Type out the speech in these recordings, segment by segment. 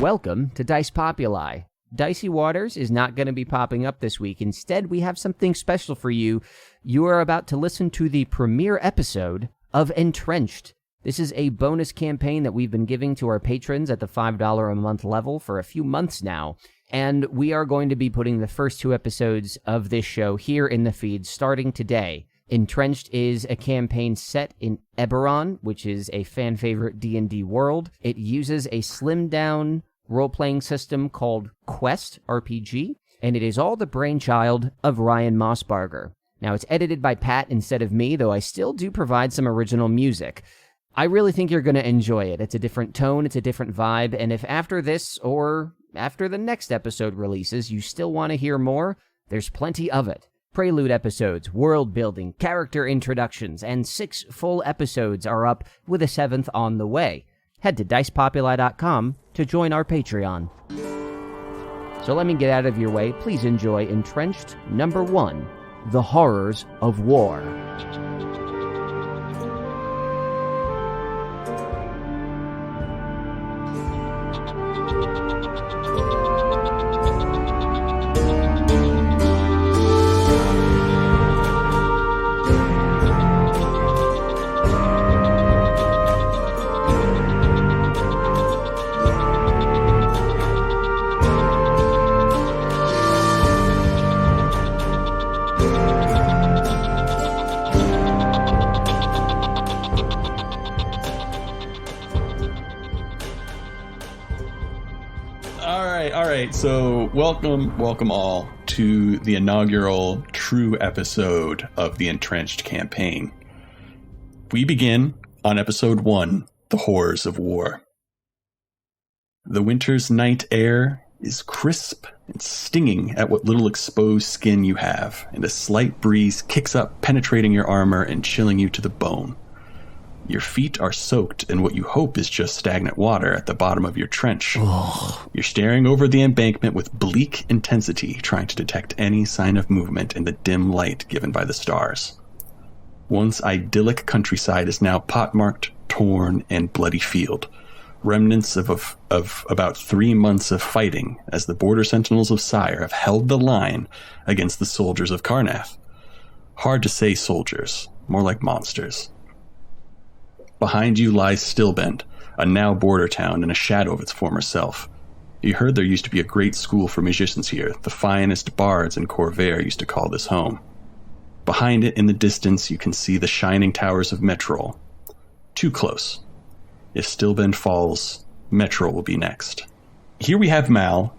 Welcome to Dice Populi. Dicey Waters is not going to be popping up this week. Instead, we have something special for you. You are about to listen to the premiere episode of Entrenched. This is a bonus campaign that we've been giving to our patrons at the $5 a month level for a few months now. And we are going to be putting the first 2 episodes of this show here in the feed starting today. Entrenched is a campaign set in Eberron, which is a fan-favorite D&D world. It uses a slimmed-down role-playing system called Quest RPG, and it is all the brainchild of Ryan Mossbarger. Now, it's edited by Pat instead of me, though I still do provide some original music. I really think you're going to enjoy it. It's a different tone, it's a different vibe, and if after this or after the next episode releases you still want to hear more, there's plenty of it. Prelude episodes, world building, character introductions, and 6 full episodes are up with a 7th on the way. Head to dicepopuli.com to join our Patreon. So let me get out of your way. Please enjoy Entrenched number 1, The Horrors of War. So welcome all to the inaugural true episode of the Entrenched campaign. We begin on episode 1, The Horrors of War. The winter's night air is crisp and stinging at what little exposed skin you have, and a slight breeze kicks up, penetrating your armor and chilling you to the bone. Your feet are soaked in what you hope is just stagnant water at the bottom of your trench. Oh. You're staring over the embankment with bleak intensity, trying to detect any sign of movement in the dim light given by the stars. Once idyllic countryside is now pockmarked, torn, and bloody field. Remnants of about 3 months of fighting as the border sentinels of Cyre have held the line against the soldiers of Karnath. Hard to say soldiers, more like monsters. Behind you lies Stillbend, a now border town and a shadow of its former self. You heard there used to be a great school for musicians here. The finest bards in Corvair used to call this home. Behind it in the distance you can see the shining towers of Metrol. Too close. If Stillbend falls, Metrol will be next. Here we have Mal.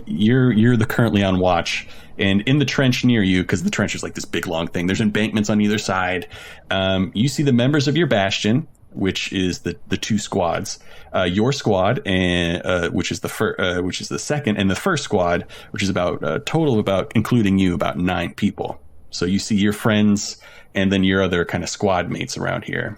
You're the currently on watch, and in the trench near you, because the trench is like this big long thing, there's embankments on either side. You see the members of your bastion, which is the 2 squads, your squad, and which is the second, and the first squad, which is about a total of about, including you, about 9 people. So you see your friends, and then your other kind of squad mates around here.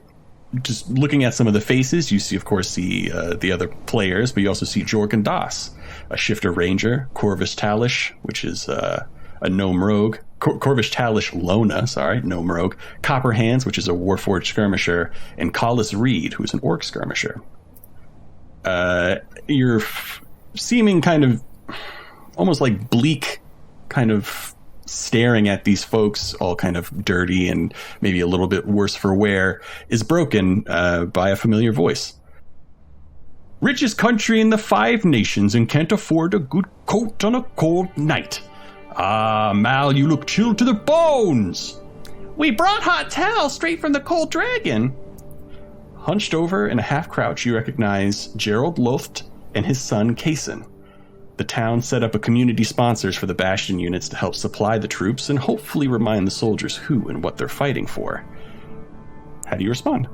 Just looking at some of the faces, you see, of course, the other players, but you also see Jorg and Das, a shifter ranger, Corvish Talish, which is a gnome rogue, Corvish Talish Lona, gnome rogue, Copper Hands, which is a warforged skirmisher, and Collis Reed, who's an orc skirmisher. You're seeming kind of almost like bleak, kind of staring at these folks, all kind of dirty and maybe a little bit worse for wear, is broken by a familiar voice. Richest country in the 5 nations and can't afford a good coat on a cold night. Ah, Mal, you look chilled to the bones. We brought hot towels straight from the Cold Dragon. Hunched over in a half crouch, you recognize Gerald Loth and his son Kason. The town set up a community sponsors for the Bastion units to help supply the troops and hopefully remind the soldiers who and what they're fighting for. How do you respond?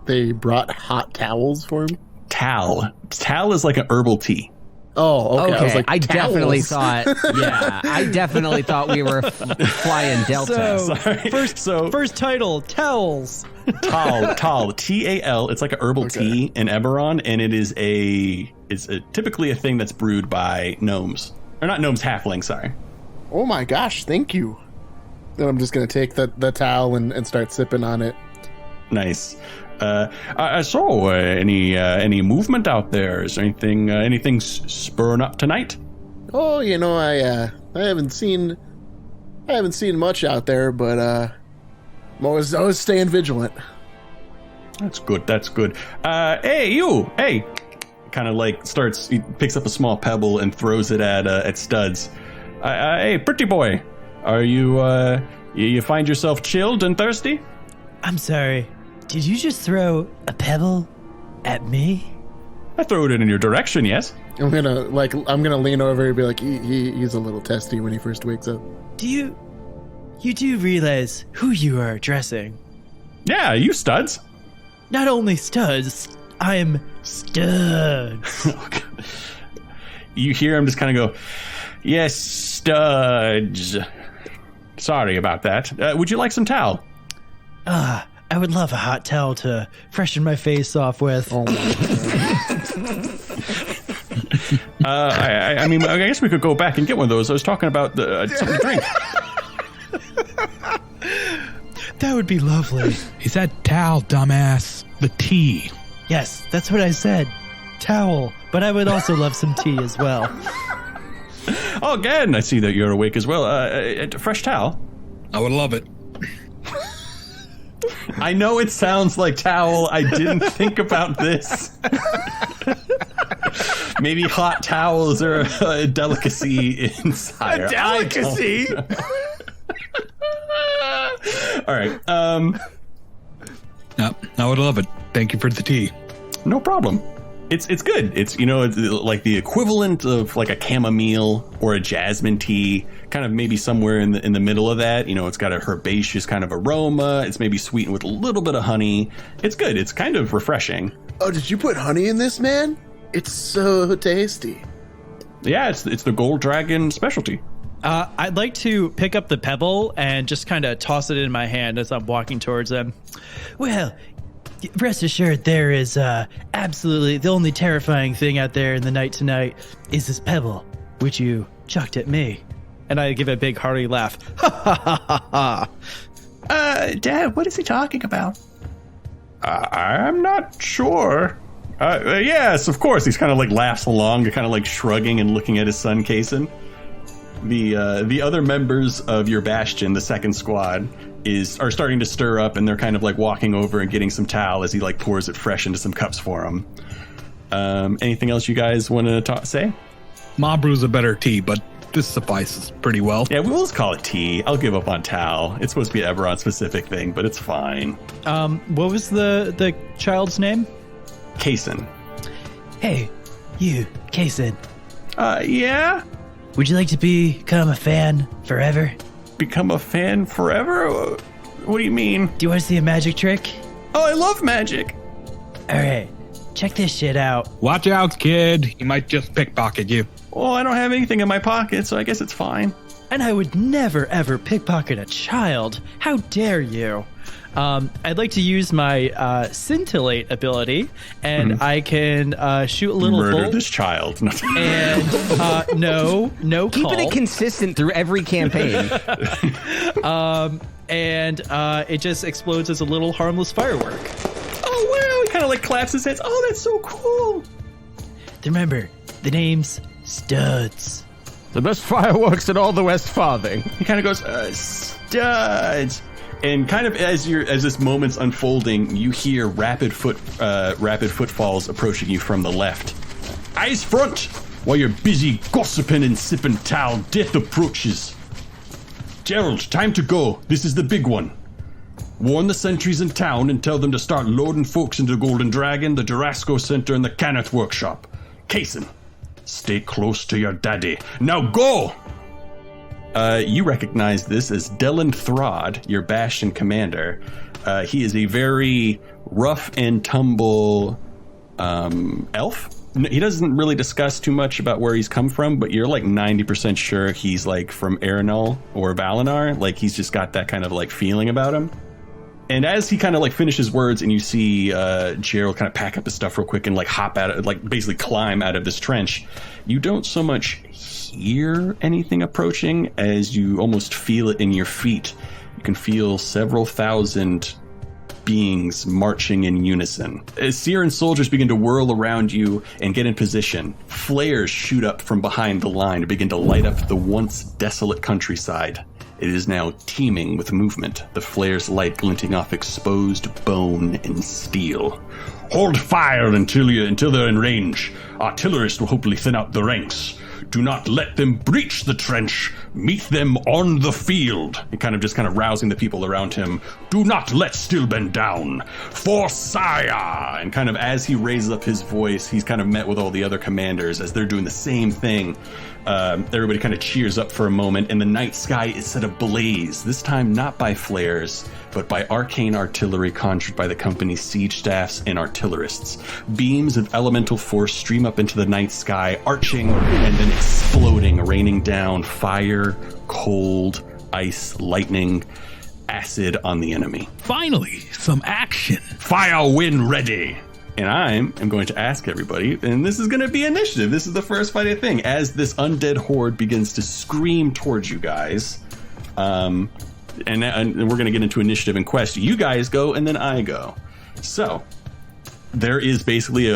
They brought hot towels for him? Tal. Tal is like an herbal tea. Oh, okay. I was like, I definitely thought we were flying Delta. First title, Towels. Tal, T-A-L. It's like a herbal tea in Eberron, and it's typically a thing that's brewed by gnomes. Or not gnomes, halflings, sorry. Oh my gosh, thank you. Then I'm just going to take the towel and start sipping on it. Nice. Any movement out there? Is there anything spurring up tonight? Oh, I haven't seen much out there, but I'm always staying vigilant. That's good. Hey, you! Hey! Kind of like he picks up a small pebble and throws it at Studz. Hey, pretty boy! Are you find yourself chilled and thirsty? I'm sorry. Did you just throw a pebble at me? I throw it in your direction, yes. I'm gonna lean over and be like, he's a little testy when he first wakes up. You do realize who you are addressing? Yeah, you Studz. Not only Studz, I'm Studz. You hear him just kind of go, yes, Studz. Sorry about that. Would you like some towel? I would love a hot towel to freshen my face off with. Oh my God. I mean, I guess we could go back and get one of those. I was talking about something to drink. That would be lovely. He said towel, dumbass. The tea. Yes, that's what I said. Towel. But I would also love some tea as well. Oh, again, I see that you're awake as well. Fresh towel. I would love it. I know it sounds like towel. I didn't think about this. Maybe hot towels are a delicacy in Cyre. A delicacy? All right. No, I would love it. Thank you for the tea. No problem. It's good. It's it's like the equivalent of like a chamomile or a jasmine tea, kind of maybe somewhere in the middle of that. It's got a herbaceous kind of aroma. It's maybe sweetened with a little bit of honey. It's good. It's kind of refreshing. Oh, did you put honey in this, man? It's so tasty. Yeah, it's the Gold Dragon specialty. I'd like to pick up the pebble and just kind of toss it in my hand as I'm walking towards them. Well, rest assured, there is absolutely the only terrifying thing out there in the night tonight is this pebble, which you chucked at me. And I give a big hearty laugh. Ha ha ha ha ha. Dad, what is he talking about? I'm not sure. Yes, of course. He's kind of like laughs along, kind of like shrugging and looking at his son, Kason. The other members of your bastion, the second squad, are starting to stir up, and they're kind of like walking over and getting some towel as he like pours it fresh into some cups for them. Anything else you guys want to say? Ma brews a better tea, but this suffices pretty well. Yeah, we'll just call it tea. I'll give up on towel. It's supposed to be an Eberron specific thing, but it's fine. What was the child's name? Kason. Hey, you, Kason. Yeah? Would you like to become a fan forever? Become a fan forever? What do you mean? Do you want to see a magic trick? Oh, I love magic. All right, check this shit out. Watch out, kid. He might just pickpocket you. Well, I don't have anything in my pocket, so I guess it's fine. And I would never, ever pickpocket a child. How dare you? I'd like to use my scintillate ability, and I can shoot a little Murder bolt. this child. And no Keeping call. it consistent through every campaign. And it just explodes as a little harmless firework. Oh, wow. He kind of like claps his hands. Oh, that's so cool. Remember, the name's Studz. The best fireworks in all the West Farthing. He kind of goes, Studz. And kind of as this moment's unfolding, you hear rapid footfalls approaching you from the left. Eyes front! While you're busy gossiping and sipping towel, death approaches. Gerald, time to go. This is the big one. Warn the sentries in town and tell them to start loading folks into the Golden Dragon, the Durasco Center, and the Canath Workshop. Kason, stay close to your daddy. Now go! You recognize this as Dylan Throd, your Bastion commander. He is a very rough and tumble elf. He doesn't really discuss too much about where he's come from, but you're like 90% sure he's like from Arenal or Valinar. Like he's just got that kind of like feeling about him. And as he kind of like finishes words and you see Jurel kind of pack up his stuff real quick and like hop out of, like basically climb out of this trench, you don't so much hear anything approaching as you almost feel it in your feet. You can feel several thousand beings marching in unison. As Cyre soldiers begin to whirl around you and get in position, flares shoot up from behind the line to begin to light up the once desolate countryside. It is now teeming with movement, the flare's light glinting off exposed bone and steel. Hold fire until they're in range. Artillerists will hopefully thin out the ranks. Do not let them breach the trench. Meet them on the field. He kind of rousing the people around him. Do not let Stillbend down. For Cyre! And kind of as he raises up his voice, he's kind of met with all the other commanders as they're doing the same thing. Everybody kind of cheers up for a moment, and the night sky is set ablaze, this time not by flares, but by arcane artillery conjured by the company's siege staffs and artillerists. Beams of elemental force stream up into the night sky, arching and then exploding, raining down fire, cold, ice, lightning, acid on the enemy. Finally, some action. Fire win ready! And I am going to ask everybody, and this is going to be initiative. This is the first fight, I think, as this undead horde begins to scream towards you guys. And we're going to get into initiative and quest. You guys go, and then I go. So there is basically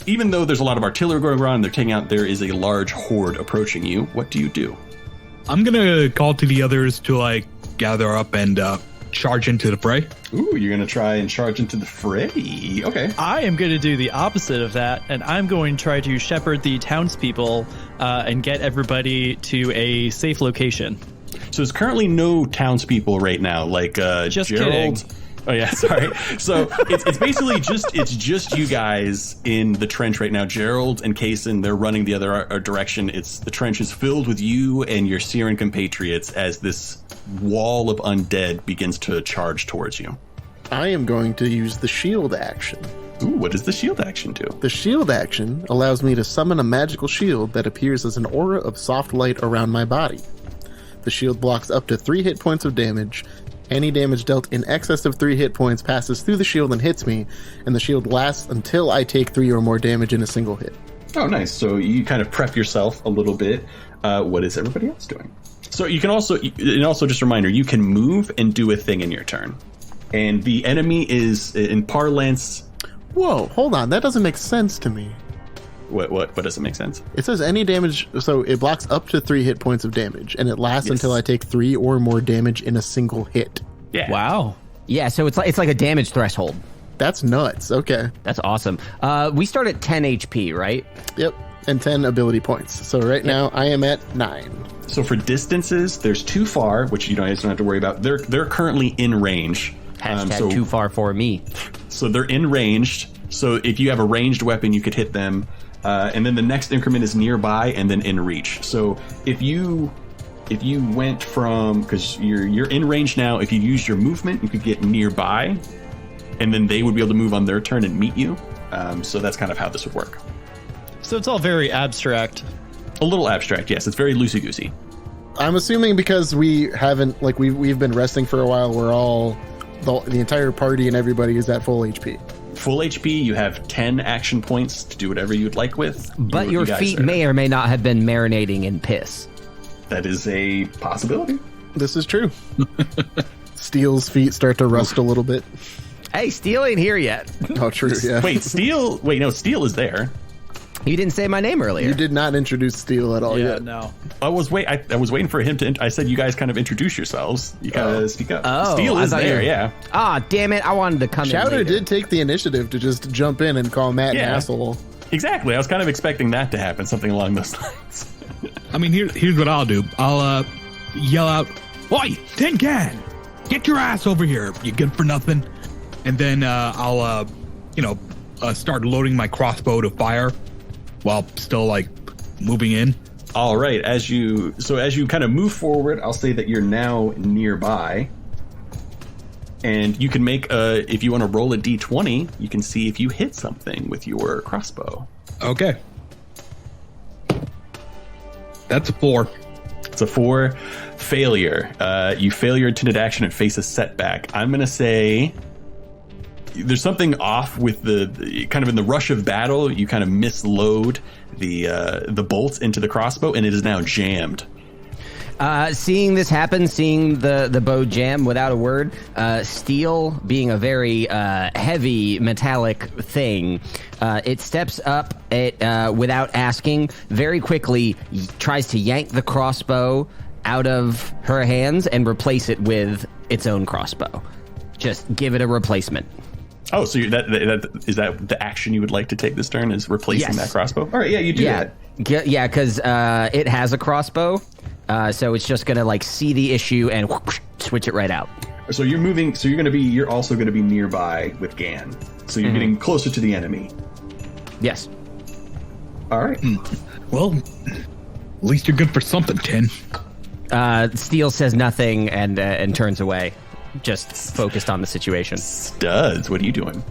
even though there's a lot of artillery going around, they're taking out, there is a large horde approaching you. What do you do? I'm going to call to the others to gather up and charge into the fray. Ooh, you're going to try and charge into the fray. Okay. I am going to do the opposite of that, and I'm going to try to shepherd the townspeople and get everybody to a safe location. So there's currently no townspeople right now, just Gerald. kidding. Oh yeah, sorry. So it's basically just you guys in the trench right now. Gerald and Kaysen, they're running the other direction. The trench is filled with you and your Cyren compatriots as this wall of undead begins to charge towards you. I am going to use the shield action. Ooh, what does the shield action do? The shield action allows me to summon a magical shield that appears as an aura of soft light around my body. The shield blocks up to 3 hit points of damage. Any damage dealt in excess of 3 hit points passes through the shield and hits me, and the shield lasts until I take 3 or more damage in a single hit. Oh, nice. So you kind of prep yourself a little bit. What is everybody else doing? So you can also, and also just a reminder, you can move and do a thing in your turn. And the enemy is, in parlance... Whoa, hold on. That doesn't make sense to me. What doesn't make sense? It says any damage, so it blocks up to 3 hit points of damage, and it lasts until I take 3 or more damage in a single hit. Yeah. Wow. Yeah, so it's like a damage threshold. That's nuts. Okay. That's awesome. We start at 10 HP, right? Yep. And 10 ability points. So right now I am at 9. So for distances, there's too far, which you guys don't have to worry about. They're currently in range. Hashtag too far for me. So they're in ranged. So if you have a ranged weapon, you could hit them. And then the next increment is nearby and then in reach. So if you went from, because you're in range now, if you use your movement, you could get nearby, and then they would be able to move on their turn and meet you. So that's kind of how this would work. So it's all very abstract. A little abstract, yes. It's very loosey-goosey. I'm assuming because we haven't, we've been resting for a while, we're all, the entire party and everybody is at full HP. Full HP, you have 10 action points to do whatever you'd like with. But your feet may or may not have been marinating in piss. That is a possibility. This is true. Steel's feet start to rust a little bit. Hey, Steel ain't here yet. Oh, true, yeah. Steel is there. You didn't say my name earlier. You did not introduce Steel at all yet. No. I was waiting for him to. I said you guys kind of introduce yourselves. You gotta speak up. Oh, Steel is there, yeah. Ah, damn it! I wanted to come in Chowder later. did take the initiative to just jump in and call Matt an asshole. Exactly. I was kind of expecting that to happen, something along those lines. I mean, here's what I'll do. I'll yell out, "Oi, Tin Can! Get your ass over here, you good for nothing!" And then I'll start loading my crossbow to fire while still moving in. All right. As you kind of move forward, I'll say that you're now nearby, and you can make if you want to roll a d20, you can see if you hit something with your crossbow. Okay. That's a 4. It's a 4. Failure. You fail your intended action and face a setback. I'm gonna say there's something off with the kind of in the rush of battle. You kind of misload the bolts into the crossbow, and it is now jammed. Seeing this happen, seeing the bow jam without a word, steel being a very heavy metallic thing, it steps up, without asking, very quickly tries to yank the crossbow out of her hands and replace it with its own crossbow. Just give it a replacement. Oh, so that is that the action you would like to take this turn, is replacing that crossbow? All right, yeah, you do that. Yeah, because it has a crossbow, so it's just gonna see the issue and whoosh, switch it right out. So you're moving. So you're also gonna be nearby with Gan. So you're getting closer to the enemy. Yes. All right. Well, at least you're good for something, Tin. Steel says nothing and turns away, just focused on the situation. Studz, what are you doing?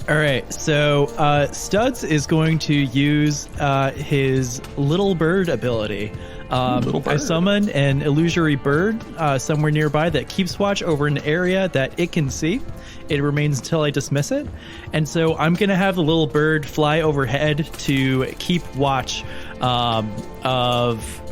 All right, so Studz is going to use his little bird ability. I summon an illusory bird somewhere nearby that keeps watch over an area that it can see. It remains until I dismiss it. And so I'm going to have the little bird fly overhead to keep watch of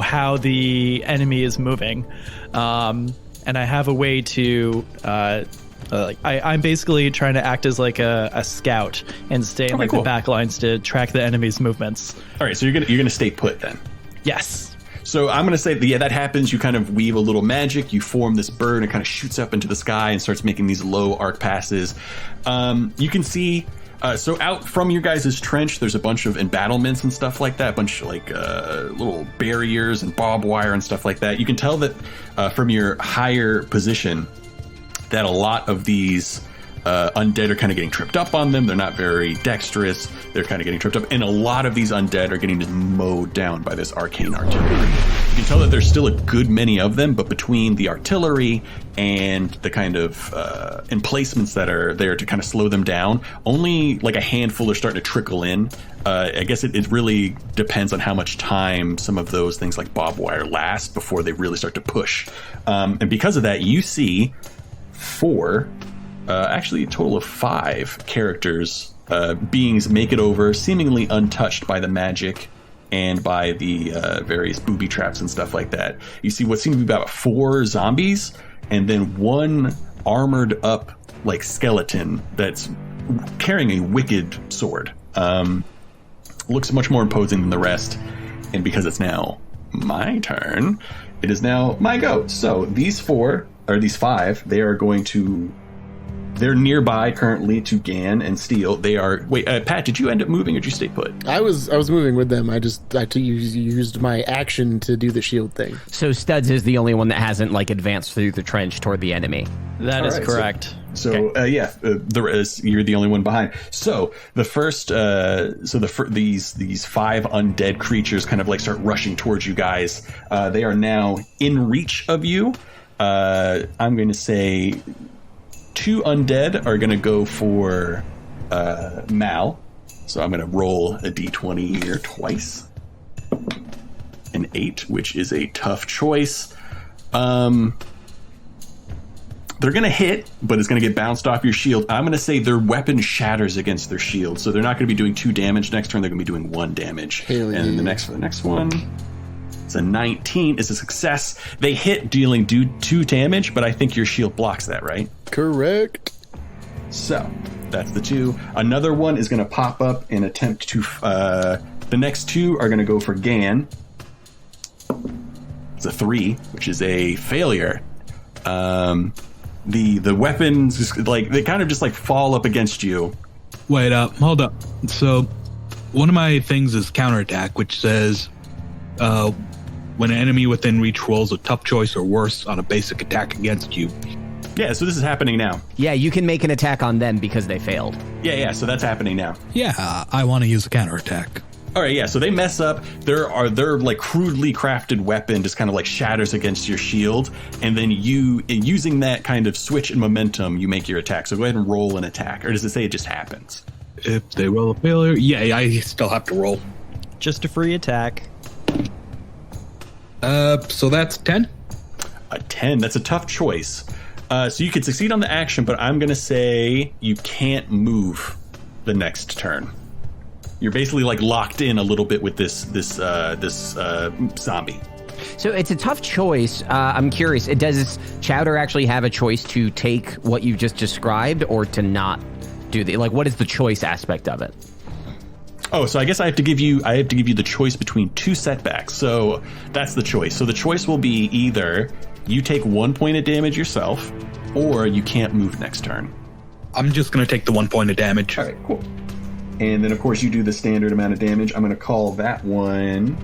how the enemy is moving. And I have a way to... I'm basically trying to act as a scout and stay in the back lines to track the enemy's movements. All right, so you're gonna stay put then. Yes. So I'm gonna say that happens. You kind of weave a little magic. You form this bird and kind of shoots up into the sky and starts making these low arc passes. You can see. So out from your guys' trench, there's a bunch of embattlements and stuff like that, a bunch of little barriers and barbed wire and stuff like that. You can tell that from your higher position that a lot of these undead are kind of getting tripped up on them. They're not very dexterous. They're kind of getting tripped up. And a lot of these undead are getting just mowed down by this arcane artillery. You can tell that there's still a good many of them, but between the artillery and the kind of emplacements that are there to kind of slow them down, only a handful are starting to trickle in. I guess it really depends on how much time some of those things like barbed wire last before they really start to push. And because of that, you see 4, actually a total of 5 characters, beings make it over, seemingly untouched by the magic and by the various booby traps and stuff like that. You see what seems to be about 4 zombies, and then 1 armored up skeleton that's carrying a wicked sword. Looks much more imposing than the rest, and because it's now my turn, it is now my go. So these 5, they are going to... They're nearby currently to Gan and Steel. They are... Wait, Pat, did you end up moving or did you stay put? I was moving with them. I used my action to do the shield thing. So Studz is the only one that hasn't advanced through the trench toward the enemy. That is correct. So okay. You're the only one behind. So the first, these 5 undead creatures kind of start rushing towards you guys. They are now in reach of you. I'm going to say 2 undead are going to go for Mal. So I'm going to roll a d20 here twice. An 8, which is a tough choice. They're going to hit, but it's going to get bounced off your shield. I'm going to say their weapon shatters against their shield. So they're not going to be doing 2 damage next turn. They're going to be doing 1 damage. And then the next one... It's a 19. It's a success. They hit, dealing 2 damage, but I think your shield blocks that, right? Correct. So that's the 2. Another one is going to pop up and attempt to... the next 2 are going to go for Gan. It's a 3, which is a failure. The weapons, they kind of just fall up against you. Wait up, hold up. So one of my things is counterattack, which says... when an enemy within reach rolls a tough choice or worse on a basic attack against you. Yeah, so this is happening now. Yeah, you can make an attack on them because they failed. Yeah, so that's happening now. Yeah, I want to use a counterattack. All right, yeah, so they mess up. Their crudely crafted weapon just kind of shatters against your shield, and then you, using that kind of switch in momentum, you make your attack. So go ahead and roll an attack, or does it say it just happens? If they roll a failure, yeah, I still have to roll. Just a free attack. So that's 10? A 10, that's a tough choice. So you could succeed on the action, but I'm going to say you can't move the next turn. You're basically locked in a little bit with this zombie. So it's a tough choice. I'm curious. Does Chowder actually have a choice to take what you just described, or to not do the what is the choice aspect of it? Oh, so I guess I have to give you the choice between two setbacks. So that's the choice. So the choice will be either you take 1 point of damage yourself, or you can't move next turn. I'm just gonna take the 1 point of damage. All right, cool. And then of course you do the standard amount of damage. I'm gonna call that one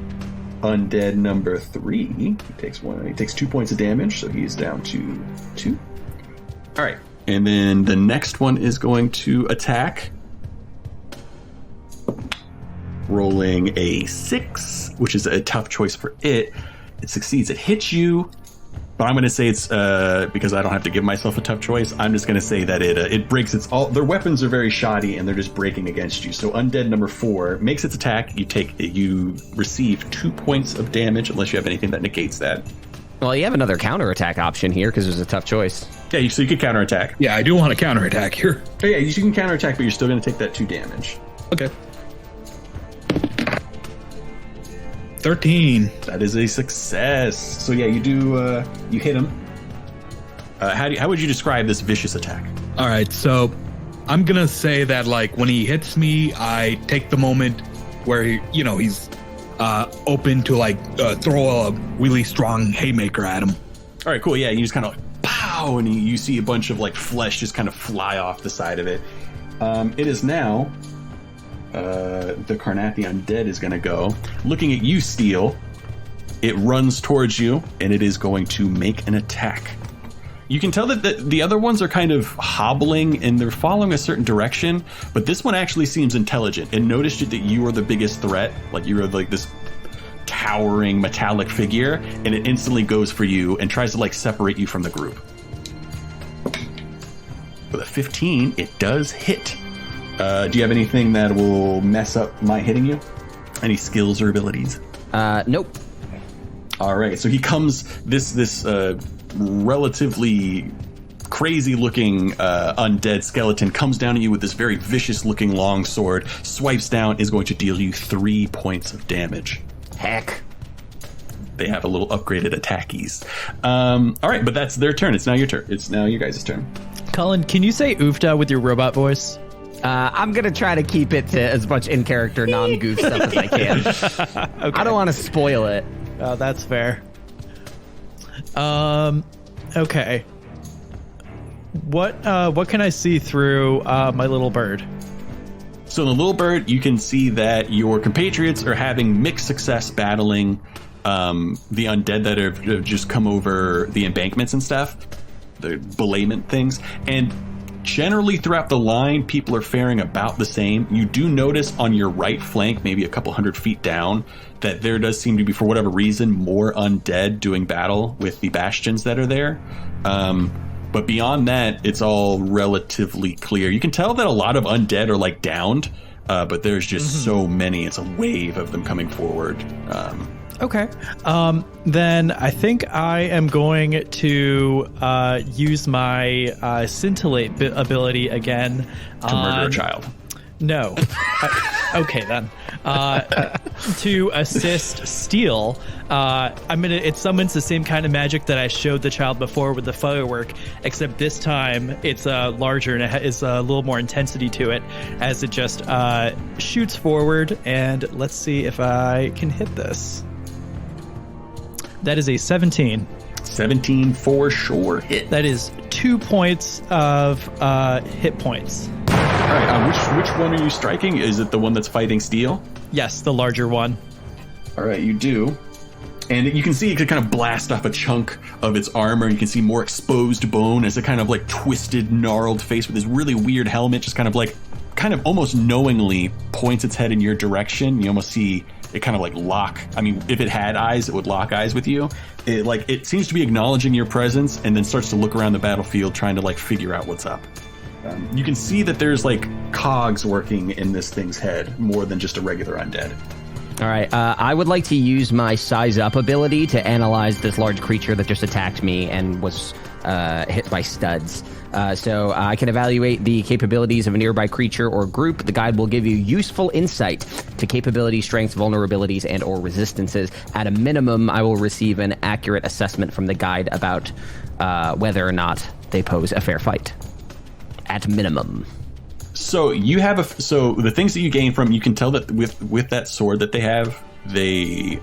undead number 3. He takes 2 points of damage, so he's down to 2. All right, and then the next one is going to attack. Rolling a 6, which is a tough choice for it. It succeeds. It hits you, but I'm going to say it's because I don't have to give myself a tough choice. I'm just going to say that it breaks its all. Their weapons are very shoddy and they're just breaking against you. So undead number 4 makes its attack. You receive 2 points of damage unless you have anything that negates that. Well, you have another counterattack option here because it was a tough choice. Yeah, so you could counterattack. Yeah, I do want to counterattack here. Oh, yeah, you can counterattack, but you're still going to take that 2 damage. Okay. 13. That is a success. So yeah, you do. You hit him. How would you describe this vicious attack? All right, so I'm gonna say that when he hits me, I take the moment where he's open to throw a really strong haymaker at him. All right, cool. Yeah, you just kind of pow, and you see a bunch of flesh just kind of fly off the side of it. It is now. The Karnathi undead is going to go. Looking at you, Steel, it runs towards you, and it is going to make an attack. You can tell that the other ones are kind of hobbling, and they're following a certain direction, but this one actually seems intelligent. It noticed that you are the biggest threat, you are this towering metallic figure, and it instantly goes for you and tries to separate you from the group. With a 15, it does hit. Do you have anything that will mess up my hitting you? Any skills or abilities? Nope. All right, so he comes, this relatively crazy-looking undead skeleton comes down at you with this very vicious-looking long sword, swipes down, is going to deal you 3 points of damage. Heck. They have a little upgraded attackies. All right, but that's their turn. It's now your turn. It's now you guys' turn. Colin, can you say oofda with your robot voice? I'm going to try to keep it to as much in-character, non-goof stuff as I can. Okay. I don't want to spoil it. Oh, that's fair. Okay. What can I see through my little bird? So in the little bird, you can see that your compatriots are having mixed success battling the undead that have just come over the embankments and stuff, the belayment things, and generally throughout the line, people are faring about the same. You do notice on your right flank, maybe a couple 100 feet down, that there does seem to be, for whatever reason, more undead doing battle with the bastions that are there. But beyond that, it's all relatively clear. You can tell that a lot of undead are downed, but there's just so many. It's a wave of them coming forward. Okay. Then I think I am going to use my scintillate ability again. To murder a child. No. Okay, then. To assist Steel, it summons the same kind of magic that I showed the child before with the firework, except this time it's larger and it has a little more intensity to it as it just shoots forward. And let's see if I can hit this. That is a 17. 17 for sure hit. That is 2 points of hit points. All right, which one are you striking? Is it the one that's fighting Steel? Yes, the larger one. All right, you do. And you can see it could kind of blast off a chunk of its armor. You can see more exposed bone as a kind of twisted, gnarled face with this really weird helmet, just kind of almost knowingly points its head in your direction. You almost see it kind of lock. I mean, if it had eyes, it would lock eyes with you. It seems to be acknowledging your presence and then starts to look around the battlefield trying to figure out what's up. You can see that there's cogs working in this thing's head more than just a regular undead. All right, I would like to use my size up ability to analyze this large creature that just attacked me and was hit by Studz. So I can evaluate the capabilities of a nearby creature or group. The guide will give you useful insight to capabilities, strengths, vulnerabilities, and or resistances. At a minimum, I will receive an accurate assessment from the guide about whether or not they pose a fair fight. At minimum. So you have so the things that you gain from, you can tell that with that sword that they have, they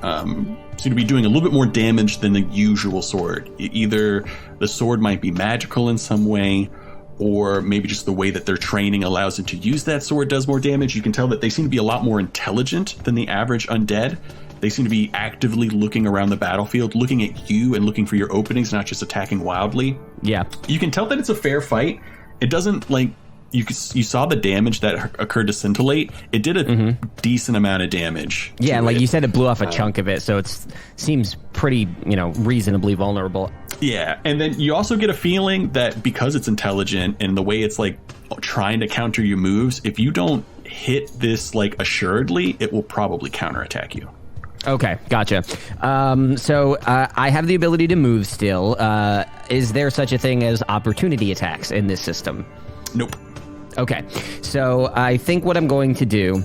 seem to be doing a little bit more damage than the usual sword. Either the sword might be magical in some way, or maybe just the way that their training allows them to use that sword does more damage. You can tell that they seem to be a lot more intelligent than the average undead. They seem to be actively looking around the battlefield, looking at you and looking for your openings, not just attacking wildly. Yeah. You can tell that it's a fair fight. It doesn't like... You saw the damage that occurred to Scintillate. It did a decent amount of damage. Yeah, like you said, it blew off a chunk of it, so it seems pretty, reasonably vulnerable. Yeah, and then you also get a feeling that because it's intelligent and the way it's like trying to counter your moves, if you don't hit this like assuredly, it will probably counterattack you. Okay, gotcha. So I have the ability to move still. Is there such a thing as opportunity attacks in this system? Nope. Okay, so I think what I'm going to do,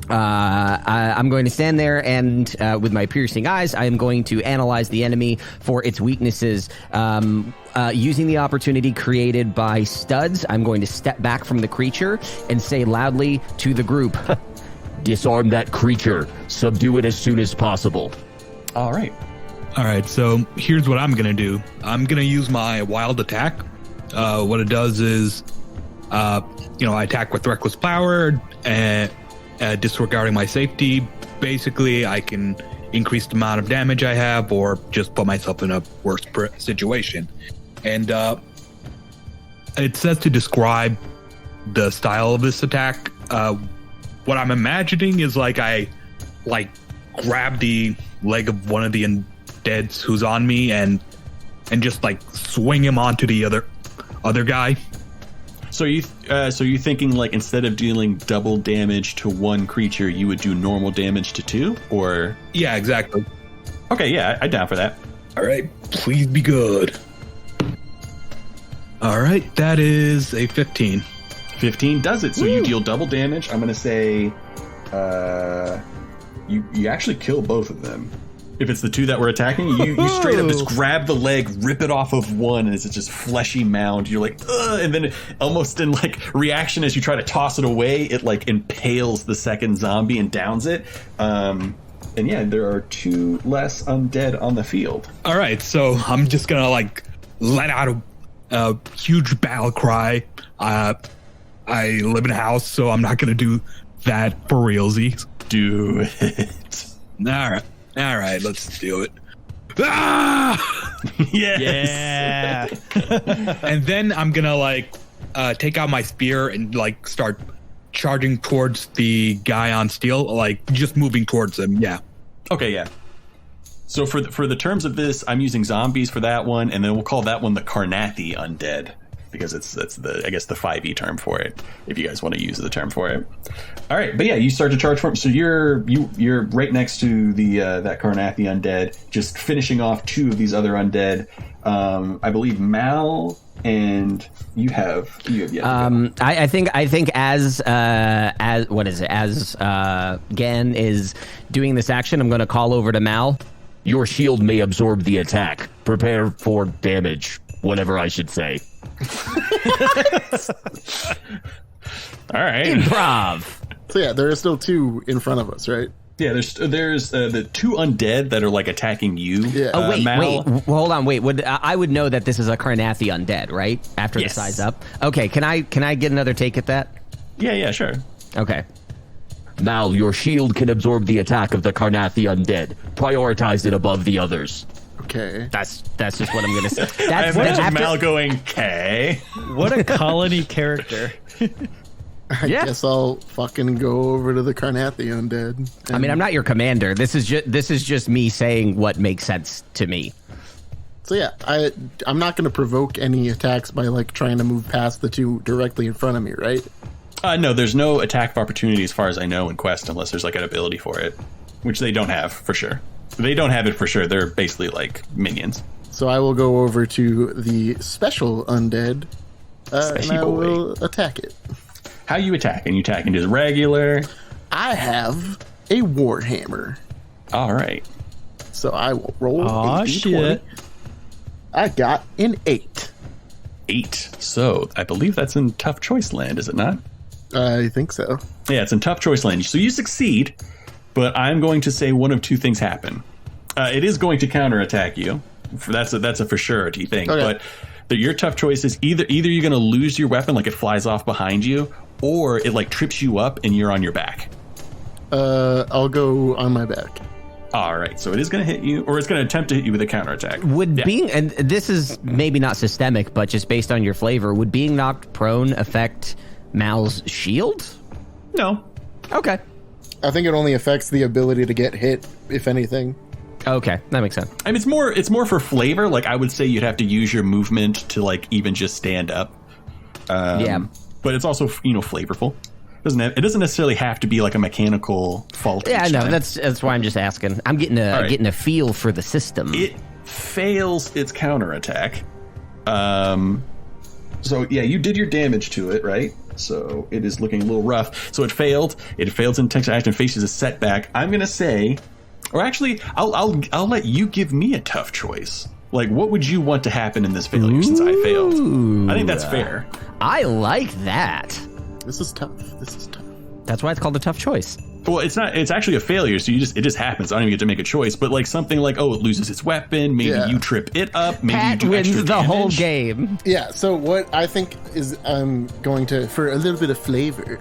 I'm going to stand there and with my piercing eyes, I am going to analyze the enemy for its weaknesses. Using the opportunity created by Studz, I'm going to step back from the creature and say loudly to the group, "Disarm that creature. Subdue it as soon as possible." All right. All right, so here's what I'm going to do. I'm going to use my wild attack. What it does is... I attack with reckless power and disregarding my safety. Basically, I can increase the amount of damage I have or just put myself in a worse situation. And it says to describe the style of this attack. What I'm imagining is I grab the leg of one of the undeads who's on me and just swing him onto the other guy. So you're thinking instead of dealing double damage to one creature, you would do normal damage to two, or? Yeah, exactly. Okay, yeah, I'm down for that. All right, please be good. All right, that is a 15. 15 does it. So you deal double damage. I'm gonna say, you actually kill both of them. If it's the two that were attacking, you straight up just grab the leg, rip it off of one, and it's just fleshy mound. You're like, ugh, and then almost in reaction as you try to toss it away, it impales the second zombie and downs it. And yeah, there are two less undead on the field. All right, so I'm just gonna let out a huge battle cry. I live in a house, so I'm not gonna do that for realsies. Do it. All right, let's do it. Ah! Yes. Yeah. And then I'm gonna take out my spear and start charging towards the guy on steel, just moving towards him. Yeah. Okay, yeah. So for the terms of this, I'm using zombies for that one, and then we'll call that one the Carnathi undead, because that's the 5e term for it, if you guys want to use the term for it. All right, but yeah, you start to charge for him. So you're right next to the that Carnathi undead, just finishing off two of these other undead. I believe Mal and you have yet to go. I think as what is it? As Gan is doing this action, I'm going to call over to Mal. Your shield may absorb the attack. Prepare for damage. Whatever I should say. All right. Improv. So yeah, there are still two in front of us, right? Yeah, there's the two undead that are attacking you. Yeah. Oh wait, Mal. hold on, wait. I would know that this is a Carnathi undead, right? After Yes. the size up. Okay, can I get another take at that? Yeah, sure. Okay. Mal, your shield can absorb the attack of the Carnathi undead. Prioritize it above the others. Okay. That's just what I'm gonna say. I That's imagine after- Mal going, "Okay." What a colony character. I guess I'll fucking go over to the Carnathi undead. I mean, I'm not your commander. This is just me saying what makes sense to me. So yeah, I'm not going to provoke any attacks by trying to move past the two directly in front of me, right? No, there's no attack of opportunity as far as I know in Quest, unless there's an ability for it, which they don't have for sure. They don't have it for sure. They're basically minions. So I will go over to the special undead, and I will attack it. How you attacking? You attacking just regular? I have a warhammer. All right. So I will roll Aw, a d20. shit. I got an 8. 8. So I believe that's in tough choice land, is it not? I think so. Yeah, it's in tough choice land. So you succeed, but I'm going to say one of two things happen. It is going to counterattack you. That's a for surety thing. Okay. But your tough choice is either you're going to lose your weapon, like it flies off behind you, or it like trips you up and you're on your back. I'll go on my back. All right, so it is going to hit you, or it's going to attempt to hit you with a counterattack. Would being, and this is maybe not systemic, but just based on your flavor, would being knocked prone affect Mal's shield? No. Okay. I think it only affects the ability to get hit, if anything. Okay, that makes sense. I mean, it's more for flavor. Like, I would say you'd have to use your movement to, like, even just stand up. Yeah. But it's also, flavorful. It doesn't necessarily have to be like a mechanical fault. Yeah, no, time. that's why I'm just asking. I'm getting a feel for the system. It fails its counterattack. So yeah, you did your damage to it, right? So it is looking a little rough. So it failed. It failed its text action, faces a setback. I'm gonna say, or actually, I'll let you give me a tough choice. Like, what would you want to happen in this failure since I failed? I think that's fair. I like that. This is tough. That's why it's called a tough choice. Well, it's not. It's actually a failure. So it just happens. I don't even get to make a choice. But like something like, it loses its weapon. Maybe you trip it up. Maybe Pat you do wins extra the damage. whole game. Yeah, so what I think is I'm going to, for a little bit of flavor,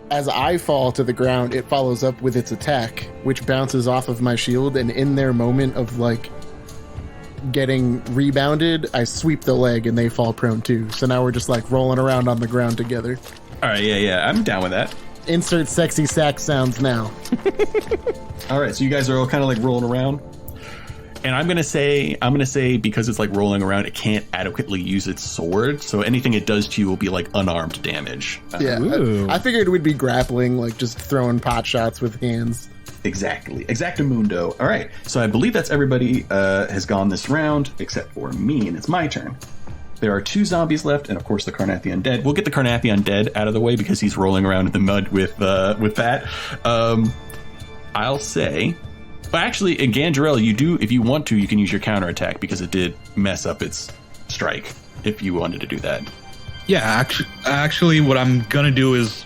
as I fall to the ground, it follows up with its attack, which bounces off of my shield. And in their moment of like getting rebounded, I sweep the leg and they fall prone too. So now we're just like rolling around on the ground together. All right, yeah, I'm down with that. Insert sexy sax sounds now. All right, so you guys are all kind of like rolling around, and I'm gonna say because it's like rolling around, it can't adequately use its sword, so anything it does to you will be like unarmed damage. Yeah, I figured we'd be grappling, like just throwing pot shots with hands. Exactly. Exactamundo. All right. So I believe that's everybody has gone this round except for me, and it's my turn. There are 2 zombies left, and of course the Carnathi Undead. We'll get the Carnathi Undead out of the way because he's rolling around in the mud with that. I'll say, but actually, again, Jurel, if you want to, you can use your counterattack because it did mess up its strike. If you wanted to do that. Yeah, actually, what I'm gonna do is,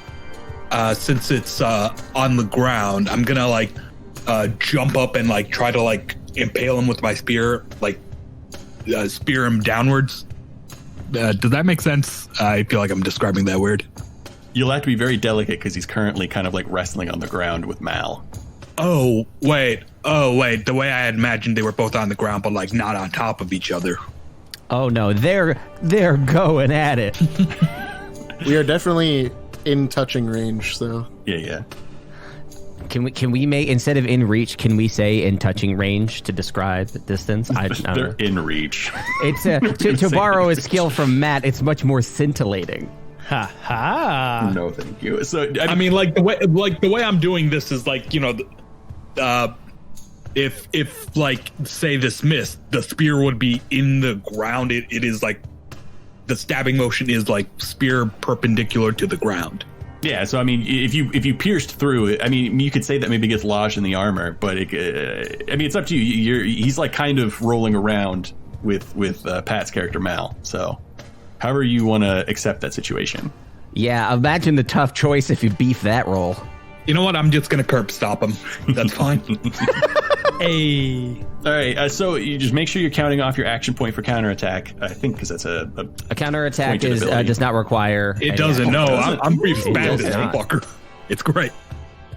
since it's on the ground, I'm gonna like jump up and like try to like impale him with my spear, like spear him downwards. Does that make sense? I feel like I'm describing that weird. You'll have to be very delicate because he's currently kind of like wrestling on the ground with Mal. Oh wait. The way I had imagined they were both on the ground, but like not on top of each other. Oh no, they're going at it. We are definitely in touching range, so Yeah. Can we make, instead of in reach, can we say in touching range to describe the distance? I don't They're know. in reach. It's to borrow a skill from Matt. It's much more scintillating. Ha ha. No, thank you. So I mean, like the way I'm doing this is like, if like say this missed, the spear would be in the ground. It is like the stabbing motion is like spear perpendicular to the ground. Yeah, so I mean, if you pierced through it, I mean, you could say that maybe gets lodged in the armor, but it's up to you. He's like kind of rolling around with Pat's character Mal. So, however you want to accept that situation. Yeah, imagine the tough choice if you beef that roll. You know what? I'm just gonna curb stop him. That's fine. Hey. All right, so you just make sure you're counting off your action point for counterattack. I think because that's a counterattack pointed ability. does not require. It doesn't. No, doesn't? I'm pretty bad does at not. this fucker. It's great.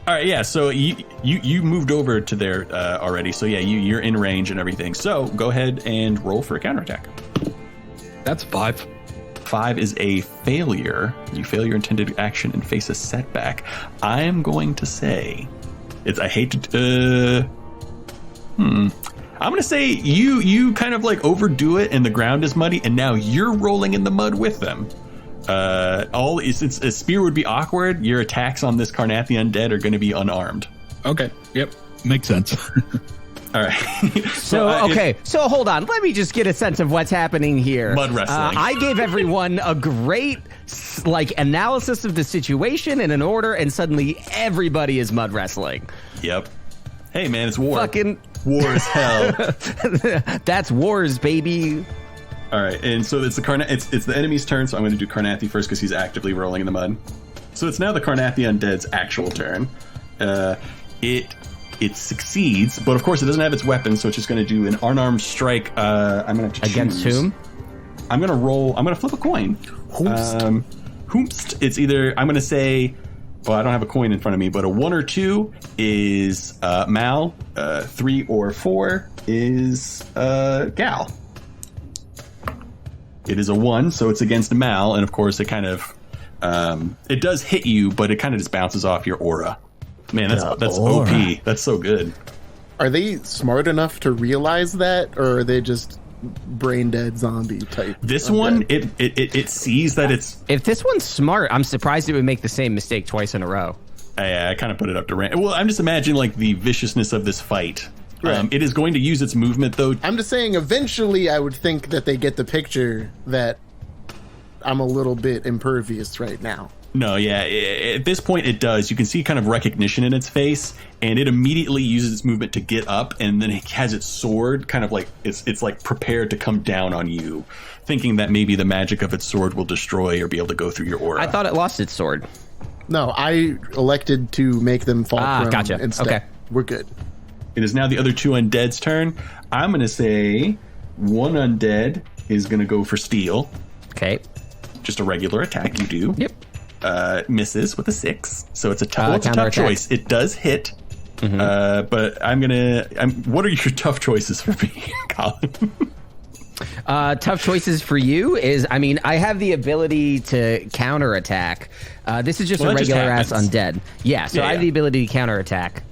All right, yeah. So you moved over to there already. So yeah, you're in range and everything. So go ahead and roll for a counterattack. That's 5. 5 is a failure. You fail your intended action and face a setback. I am going to say, I hate to. I'm going to say you kind of like overdo it and the ground is muddy and now you're rolling in the mud with them. Since a spear would be awkward, your attacks on this Carnathi Undead are going to be unarmed. Okay. Yep. Makes sense. All right. So, so hold on. Let me just get a sense of what's happening here. Mud wrestling. I gave everyone a great, analysis of the situation in an order, and suddenly everybody is mud wrestling. Yep. Hey, man, it's war. Fucking war is hell. That's wars, baby. All right, and so it's the enemy's turn, so I'm going to do Carnathi first because he's actively rolling in the mud. So it's now the Carnathi Undead's actual turn. It succeeds, but of course it doesn't have its weapon, so it's just going to do an unarmed strike. I'm going to against whom? I'm going to flip a coin. Hoomst. It's either, I'm going to say, well, I don't have a coin in front of me, but a 1 or 2 is Mal. 3 or 4 is Gal. It is a 1, so it's against Mal, and of course it kind of it does hit you, but it kind of just bounces off your aura. Man, that's OP. That's so good. Are they smart enough to realize that, or are they just brain dead zombie type? This one, it sees that it's. If this one's smart, I'm surprised it would make the same mistake twice in a row. I kind of put it up to rank. Well, I'm just imagining like the viciousness of this fight. Right. It is going to use its movement, though. I'm just saying, eventually, I would think that they get the picture that I'm a little bit impervious right now. No, yeah. At this point, it does. You can see kind of recognition in its face, and it immediately uses its movement to get up, and then it has its sword kind of like it's like prepared to come down on you, thinking that maybe the magic of its sword will destroy or be able to go through your aura. I thought it lost its sword. No, I elected to make them fall prone gotcha. instead. Okay. We're good. It is now the other 2 undead's turn. I'm going to say 1 undead is going to go for steal. Okay. Just a regular attack you do. Yep. Misses with a 6, so it's a tough attack. choice. It does hit, but what are your tough choices for me, Colin? Tough choices for you is, I have the ability to counterattack. This is just a regular ass undead. Yeah, so I have the ability to counterattack.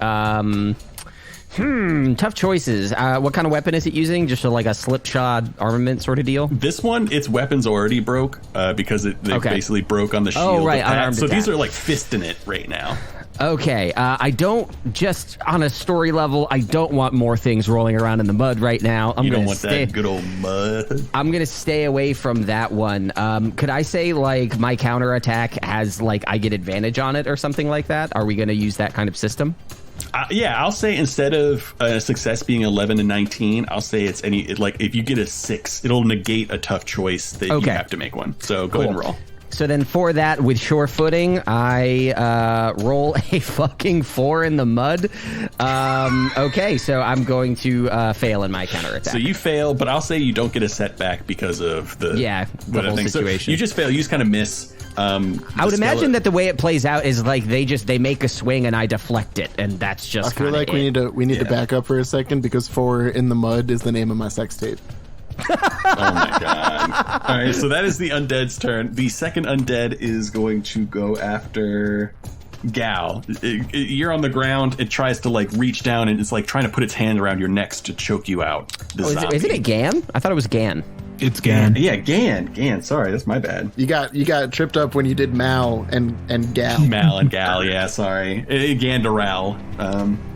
Tough choices. What kind of weapon is it using? Just like a slipshod armament sort of deal? This one, its weapons already broke because they basically broke on the shield. Oh, right, unarmed so attack. these are like fisting it right now. Okay, I don't, just on a story level, I don't want more things rolling around in the mud right now. You don't want that good old mud. I'm going to stay away from that one. Could I say, like, my counterattack has, like, I get advantage on it or something like that? Are we going to use that kind of system? Yeah, I'll say instead of success being 11 and 19, I'll say it's if you get a 6, it'll negate a tough choice that you have to make one. So go ahead and roll. So then for that, with sure footing, I roll a fucking 4 in the mud. Okay, so I'm going to fail in my counterattack. So you fail, but I'll say you don't get a setback because of the whole situation. So you just fail. You just kind of miss. I would imagine that the way it plays out is like they make a swing and I deflect it, and that's just. I feel like we need to back up for a second because 4 in the mud is the name of my sex tape. Oh my god. All right, so that is the undead's turn. The second undead is going to go after Gal. You're on the ground. It tries to like reach down and it's like trying to put its hand around your neck to choke you out. Isn't it Gan? I thought it was Gan. It's Gan. Yeah, Gan. Sorry, that's my bad. You got tripped up when you did Mal and Gal. Mal and Gal, yeah, sorry. Gan Jurel.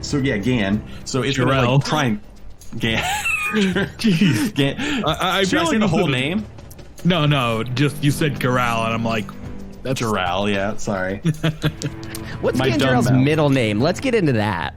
So yeah, Gan. So it's gonna like try and Gan. Jeez. Gan. Should I say the whole name? No, just you said Jurel, and I'm like, that's Jurel, yeah, sorry. What's Gan Jurel's middle name? Let's get into that.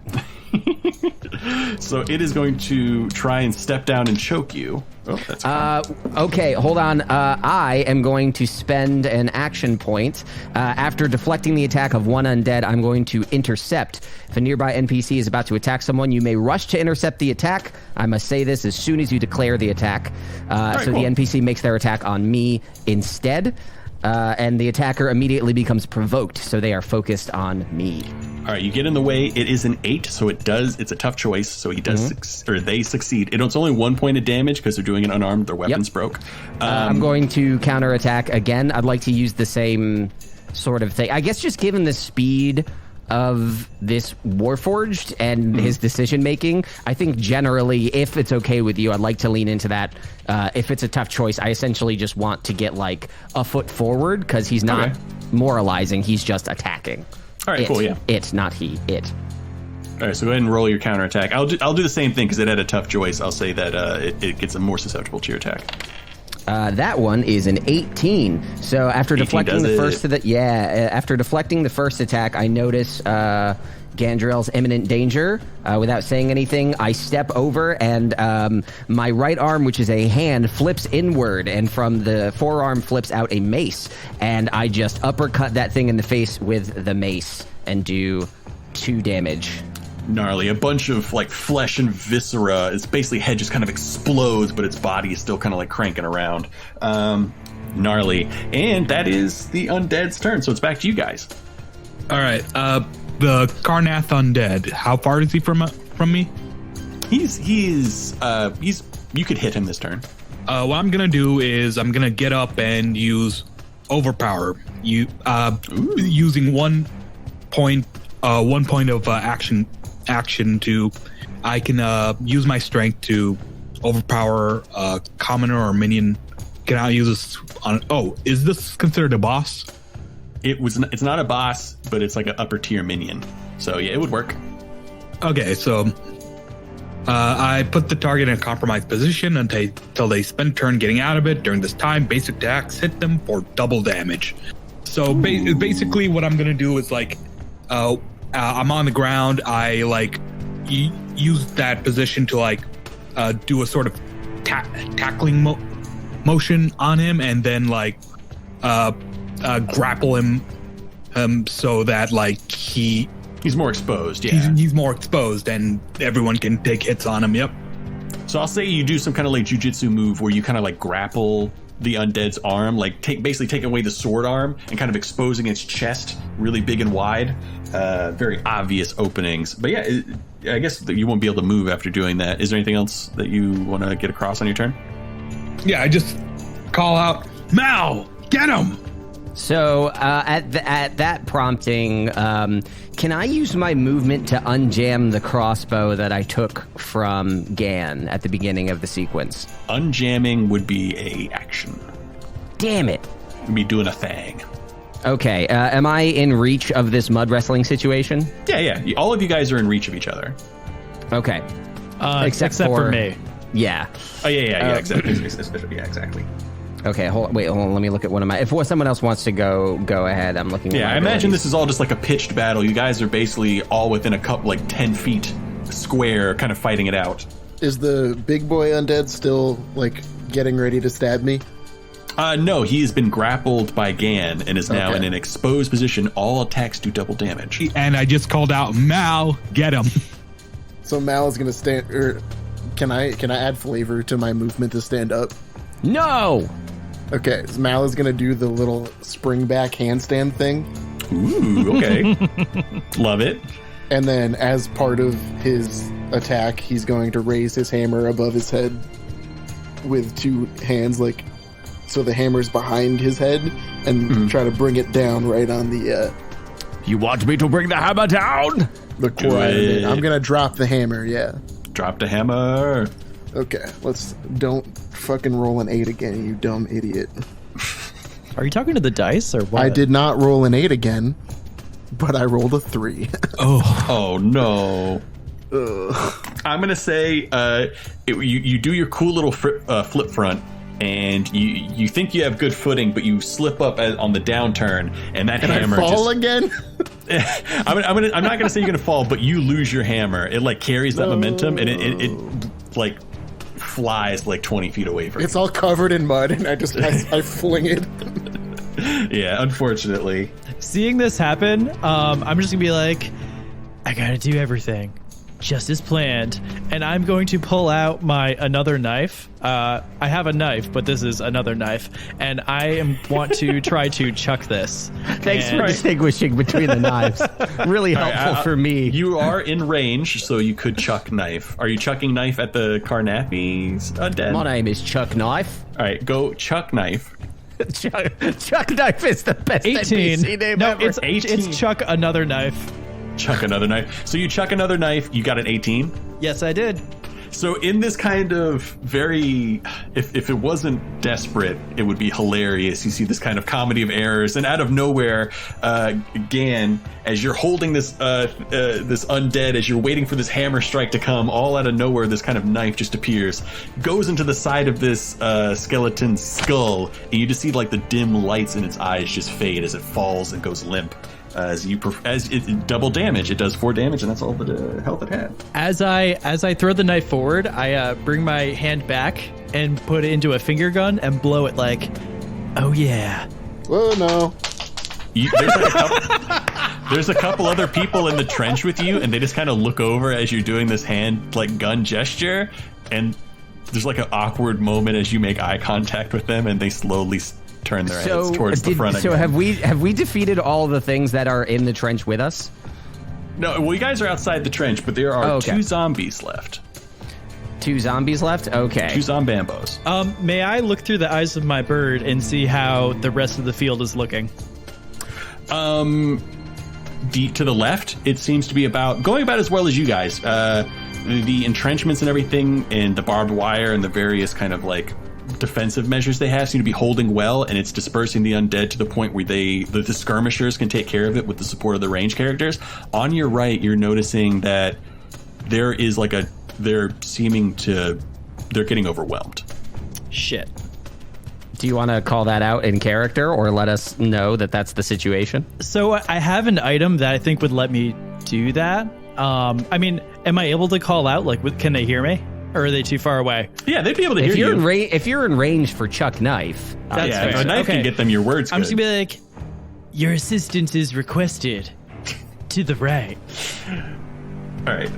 So it is going to try and step down and choke you. Oh, that's fun. Okay, hold on. I am going to spend an action point. After deflecting the attack of one undead, I'm going to intercept. If a nearby NPC is about to attack someone, you may rush to intercept the attack. I must say this as soon as you declare the attack. The NPC makes their attack on me instead. And the attacker immediately becomes provoked, so they are focused on me. All right, you get in the way. It is an 8, so it's a tough choice. So he does, they succeed. It's only 1 point of damage because they're doing it unarmed. Their weapons broke. I'm going to counterattack again. I'd like to use the same sort of thing. I guess just given the speed of this Warforged and his decision making, I think generally, if it's okay with you, I'd like to lean into that. If it's a tough choice, I essentially just want to get like a foot forward because he's not moralizing, he's just attacking. All right, cool, yeah. Not he. All right, so go ahead and roll your counterattack. I'll do the same thing because it had a tough choice. I'll say that it gets more susceptible to your attack. That one is an 18. So after deflecting after deflecting the first attack, I notice Gandrel's imminent danger. Without saying anything, I step over, and my right arm, which is a hand, flips inward, and from the forearm flips out a mace, and I just uppercut that thing in the face with the mace and do 2 damage. Gnarly. A bunch of like flesh and viscera. Its basically head just kind of explodes, but its body is still kind of like cranking around. Gnarly. And that is the undead's turn. So it's back to you guys. All right. The Carnath undead. How far is he from me? He's you could hit him this turn. What I'm gonna do is I'm gonna get up and use overpower. Using 1 point of action to I can use my strength to overpower a commoner or minion. Can I use this on? Oh, is this considered a boss? It's not a boss, but it's like an upper tier minion. So yeah, it would work. Okay, so I put the target in a compromised position until they spend a turn getting out of it. During this time, basic attacks hit them for double damage. So basically, what I'm gonna do is like, I'm on the ground. I like use that position to like do a sort of tackling motion on him, and then like grapple him so that like he's more exposed. Yeah, he's more exposed, and everyone can take hits on him. Yep. So I'll say you do some kind of like jujitsu move where you kind of like grapple the undead's arm, like basically take away the sword arm and kind of exposing its chest really big and wide. Very obvious openings. But yeah, I guess you won't be able to move after doing that. Is there anything else that you want to get across on your turn? Yeah, I just call out, Mal, get him! So at that prompting, can I use my movement to unjam the crossbow that I took from Gan at the beginning of the sequence? Unjamming would be a action. Damn it. You'd be doing a thing. Okay, am I in reach of this mud wrestling situation? Yeah. All of you guys are in reach of each other. Okay. Except for me. Yeah. Oh, yeah, exactly. Yeah, exactly. Okay, hold on. Let me look at one of my... If someone else wants to go ahead. I'm looking at Yeah, my I imagine abilities. this is all just like a pitched battle. You guys are basically all within a couple, like 10 feet square, kind of fighting it out. Is the big boy undead still, like, getting ready to stab me? No, he has been grappled by Gan and is now in an exposed position. All attacks do double damage. And I just called out, Mal, get him. So Mal is gonna stand... Can I add flavor to my movement to stand up? No! Okay, so Mal is gonna do the little spring back handstand thing. Ooh, okay. Love it. And then as part of his attack, he's going to raise his hammer above his head with 2 hands, like, so the hammer's behind his head, and try to bring it down right on the... You want me to bring the hammer down? the core item. I'm gonna drop the hammer, yeah. Drop the hammer. Okay, don't fucking roll an 8 again, you dumb idiot. Are you talking to the dice or what? I did not roll an 8 again, but I rolled a 3. Oh no. I'm gonna say you do your cool little flip front, and you think you have good footing, but you slip up on the downturn, and that hammer I fall again. I'm not gonna say you're gonna fall, but you lose your hammer. It like carries that momentum, and it like flies like 20 feet away from you. It's all covered in mud, and I fling it. Yeah, unfortunately. Seeing this happen, I'm just gonna be like, I gotta do everything just as planned, and I'm going to pull out my another knife. I have a knife, but this is another knife, and I want to try to chuck this. Thanks for distinguishing between the knives. Really helpful for me. You are in range, so you could chuck knife. Are you chucking knife at the Carnathi's undead? My name is Chuck Knife. All right, go chuck knife. Chuck Knife is the best 18. NPC name No, ever. it's chuck another knife. Chuck another knife. So you chuck another knife. You got an 18. Yes, I did. So in this kind of very, if it wasn't desperate, it would be hilarious. You see this kind of comedy of errors, and out of nowhere, Gan, as you're holding this this undead, as you're waiting for this hammer strike to come, all out of nowhere, this kind of knife just appears, goes into the side of this skeleton's skull, and you just see like the dim lights in its eyes just fade as it falls and goes limp. As it double damage, it does 4 damage, and that's all the health it had. As I throw the knife forward, I bring my hand back and put it into a finger gun and blow it like, oh yeah. Oh no. There's a couple other people in the trench with you, and they just kind of look over as you're doing this hand like gun gesture, and there's like an awkward moment as you make eye contact with them, and they slowly turn their heads towards the front. So have we defeated all the things that are in the trench with us? No, well, you guys are outside the trench, but there are 2 zombies left. 2 zombies left? Okay. 2 zombambos. May I look through the eyes of my bird and see how the rest of the field is looking? To the left, it seems to be going about as well as you guys. The entrenchments and everything, and the barbed wire and the various kind of like defensive measures they have seem to be holding well, and it's dispersing the undead to the point where the skirmishers can take care of it with the support of the range characters. On your right, you're noticing that there is like they're getting overwhelmed. Shit. Do you want to call that out in character, or let us know that that's the situation? So I have an item that I think would let me do that. I mean, am I able to call out? Like, can they hear me? Or are they too far away? Yeah, they'd be able to hear you. If you're in range for Chuck Knife, if a knife can get them your words. I'm just gonna be like, your assistance is requested. To the right. All right.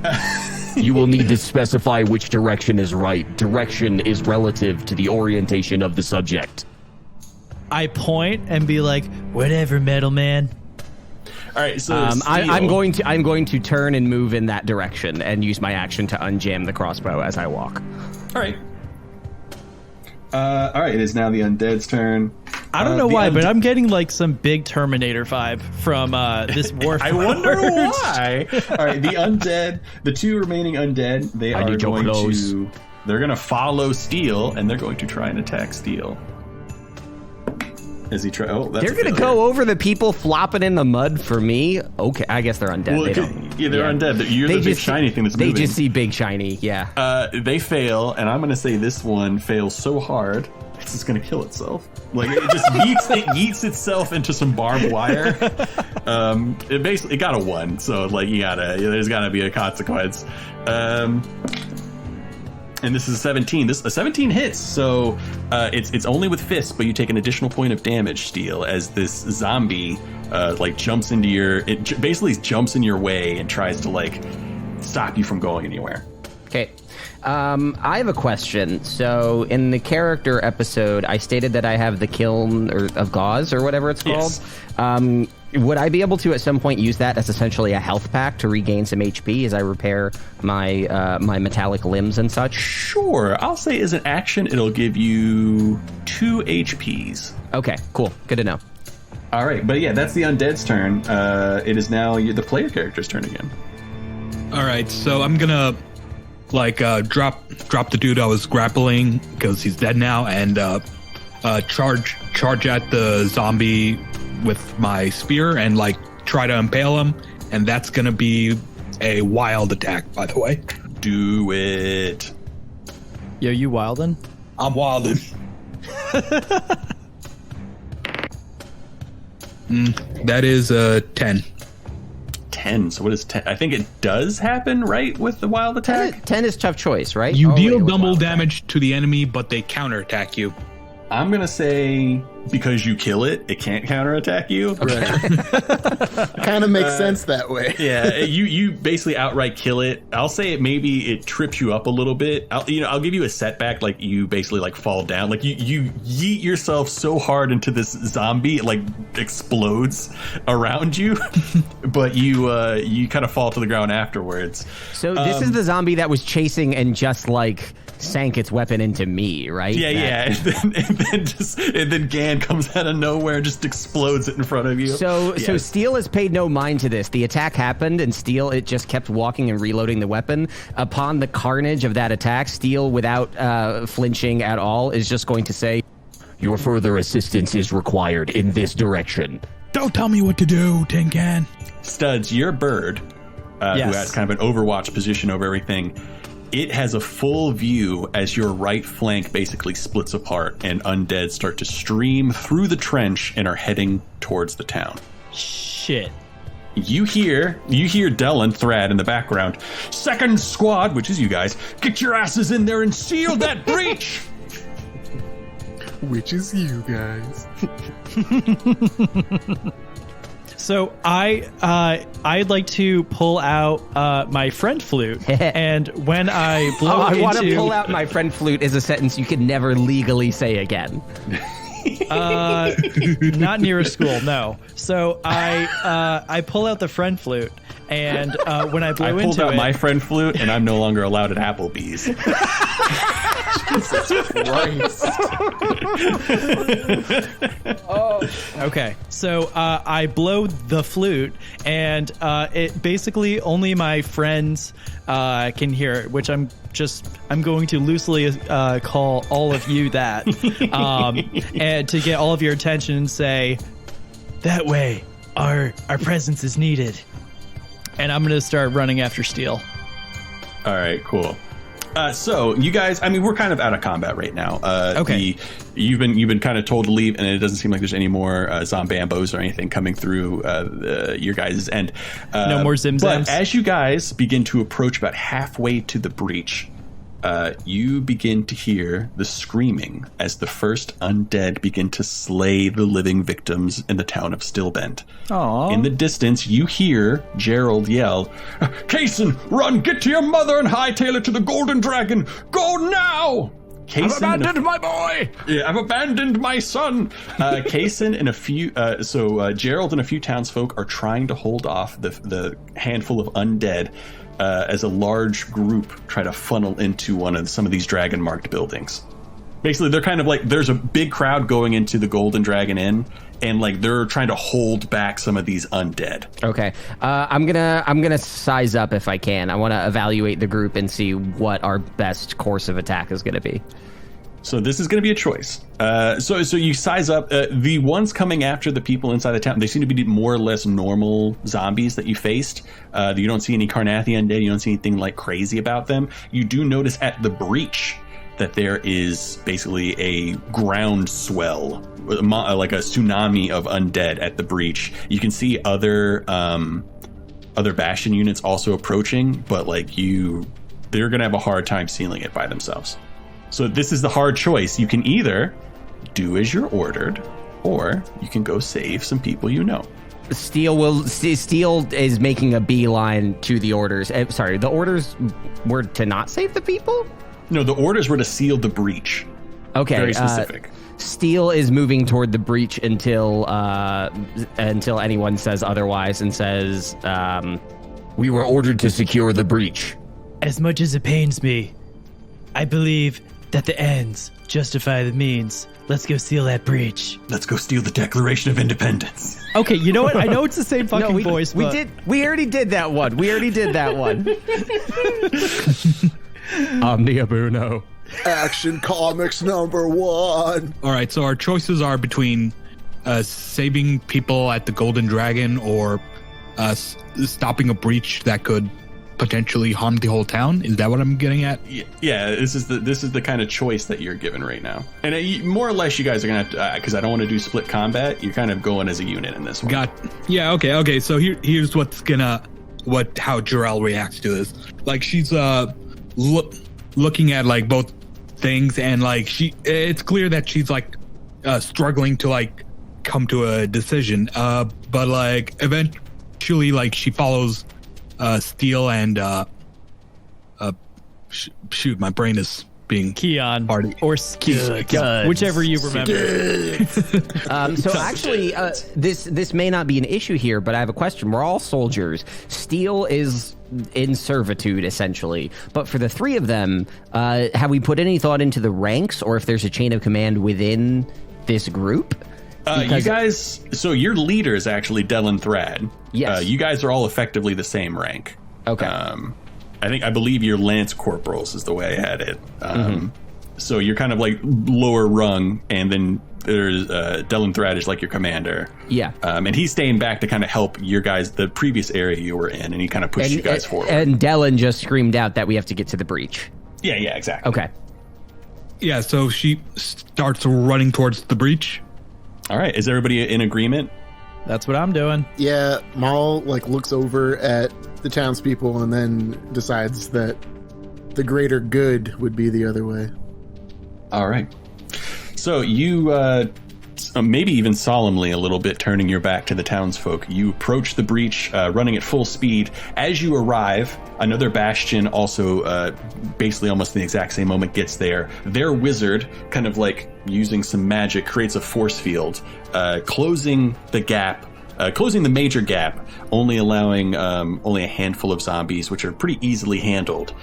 You will need to specify which direction is right. Direction is relative to the orientation of the subject. I point and be like, whatever, metal man. All right, so I'm going to turn and move in that direction and use my action to unjam the crossbow as I walk. All right. All right, it is now the undead's turn. I don't know why, but I'm getting like some big Terminator vibe from this war. I wonder why. All right, the undead, the 2 remaining undead, they're going to follow Steel, and they're going to try and attack Steel. As he try, they're going to go over the people flopping in the mud for me. Okay, I guess they're undead. Well, they're undead. You're the big shiny thing that's moving. They just see big shiny, yeah. They fail, and I'm going to say this one fails so hard, it's just going to kill itself. Like, it just yeets itself into some barbed wire. It got a 1, so like there's got to be a consequence. And this is a 17. A 17 hits, so it's only with fists, but you take an additional point of damage, Steel, as this zombie jumps into basically jumps in your way and tries to like stop you from going anywhere. Okay. I have a question. So in the character episode, I stated that I have the kiln of gauze or whatever it's called. Yes. Would I be able to at some point use that as essentially a health pack to regain some HP as I repair my my metallic limbs and such? Sure. I'll say as an action, it'll give you 2 HPs. Okay, cool. Good to know. All right, but yeah, that's the undead's turn. It is now the player character's turn again. All right, so I'm gonna drop the dude I was grappling because he's dead now, and charge at the zombie with my spear and try to impale him, and that's gonna be a wild attack, by the way. Do it. Yo, you wildin'? I'm wildin'. That is 10. 10. So what is 10? I think it does happen, right, with the wild attack? 10 is tough choice, right? You deal double damage to the enemy, but they counterattack you. I'm going to say because you kill it, it can't counterattack you. Okay. Kind of makes sense that way. Yeah, you basically outright kill it. I'll say it trips you up a little bit. I'll give you a setback, like you basically fall down. Like you yeet yourself so hard into this zombie, it explodes around you, but you kind of fall to the ground afterwards. So this is the zombie that was chasing and just sank its weapon into me, right? Yeah. And then Gan comes out of nowhere and just explodes it in front of you. So Steel has paid no mind to this. The attack happened, and Steel, it just kept walking and reloading the weapon. Upon the carnage of that attack, Steel, without flinching at all, is just going to say, Your further assistance is required in this direction. Don't tell me what to do, Tin Can. Studz, your bird, who has kind of an overwatch position over everything, it has a full view as your right flank basically splits apart and undead start to stream through the trench and are heading towards the town. Shit. You hear Dell and Thrad in the background. Second squad, which is you guys, get your asses in there and seal that breach. Which is you guys. So I'd like to pull out my friend flute, and when I blow I into... want to pull out my friend flute is a sentence you can never legally say again. Not near a school, no. So I pull out the friend flute, and when I blow into it... I pulled out my friend flute, and I'm no longer allowed at Applebee's. Jesus Christ. Okay, so I blow the flute, and it basically only my friends can hear it, which I'm going to loosely call all of you that, and to get all of your attention and say, that way, our presence is needed. And I'm going to start running after Steel. All right, cool. So you guys, I mean, we're kind of out of combat right now. Okay. You've been kind of told to leave, and it doesn't seem like there's any more zombambos or anything coming through your guys' end. No more zimzams. But as you guys begin to approach about halfway to the breach, you begin to hear the screaming as the first undead begin to slay the living victims in the town of Stillbend. Aww. In the distance, you hear Jurel yell, Kason, run, get to your mother and hightail it to the Golden Dragon. Go now! Kason, I've abandoned my boy! Yeah, I've abandoned my son. Kason and a few, Gerald and a few townsfolk are trying to hold off the handful of undead as a large group try to funnel into some of these dragon-marked buildings. Basically, they're kind of like, there's a big crowd going into the Golden Dragon Inn, and like they're trying to hold back some of these undead. Okay, I'm gonna size up if I can. I want to evaluate the group and see what our best course of attack is going to be. So this is going to be a choice. So you size up. The ones coming after the people inside the town, they seem to be more or less normal zombies that you faced. You don't see any Carnathi undead. You don't see anything like crazy about them. You do notice at the breach that there is basically a ground swell, like a tsunami of undead at the breach. You can see other Bastion units also approaching, but they're going to have a hard time sealing it by themselves. So this is the hard choice. You can either do as you're ordered, or you can go save some people you know. Steel is making a beeline to the orders. Sorry, the orders were to not save the people? No, the orders were to seal the breach. Okay. Very specific. Steel is moving toward the breach until anyone says otherwise and says, we were ordered to secure the breach. As much as it pains me, I believe that the ends justify the means. Let's go seal that breach. Let's go steal the Declaration of Independence. Okay, you know what? I know it's the same fucking voice, but... We already did that one. Omniabuno. Action Comics #1. All right, so our choices are between saving people at the Golden Dragon or stopping a breach that could potentially harm the whole town. Is that what I'm getting at? Yeah, this is the kind of choice that you're given right now. And more or less, you guys are gonna have to, because I don't want to do split combat. You're kind of going as a unit in this one. Okay. So here's how Jurel reacts to this. Like she's looking at like both things, and like it's clear that she's like struggling to like come to a decision. But like eventually, like she follows Steel and shoot, my brain is being Kian party or Studz, whichever you remember. So actually, this may not be an issue here, but I have a question. We're all soldiers. Steel is in servitude, essentially. But for the 3 of them, have we put any thought into the ranks, or if there's a chain of command within this group? You guys, so your leader is actually Delin Thrad. Yes. You guys are all effectively the same rank. Okay. I believe you're Lance Corporals is the way I had it. So you're kind of like lower rung, and then there's Delin Thrad is like your commander. Yeah. And he's staying back to kind of help your guys, the previous area you were in, and he kind of pushed you guys forward. And Delin just screamed out that we have to get to the breach. Yeah, exactly. Okay. Yeah, so she starts running towards the breach. All right. Is everybody in agreement? That's what I'm doing. Yeah, Maul looks over at the townspeople and then decides that the greater good would be the other way. All right. So you, maybe even solemnly a little bit, turning your back to the townsfolk, you approach the breach, running at full speed. As you arrive, another bastion, also basically almost in the exact same moment, gets there. Their wizard, kind of like using some magic, creates a force field, closing the gap. Closing the major gap, only allowing only a handful of zombies, which are pretty easily handled.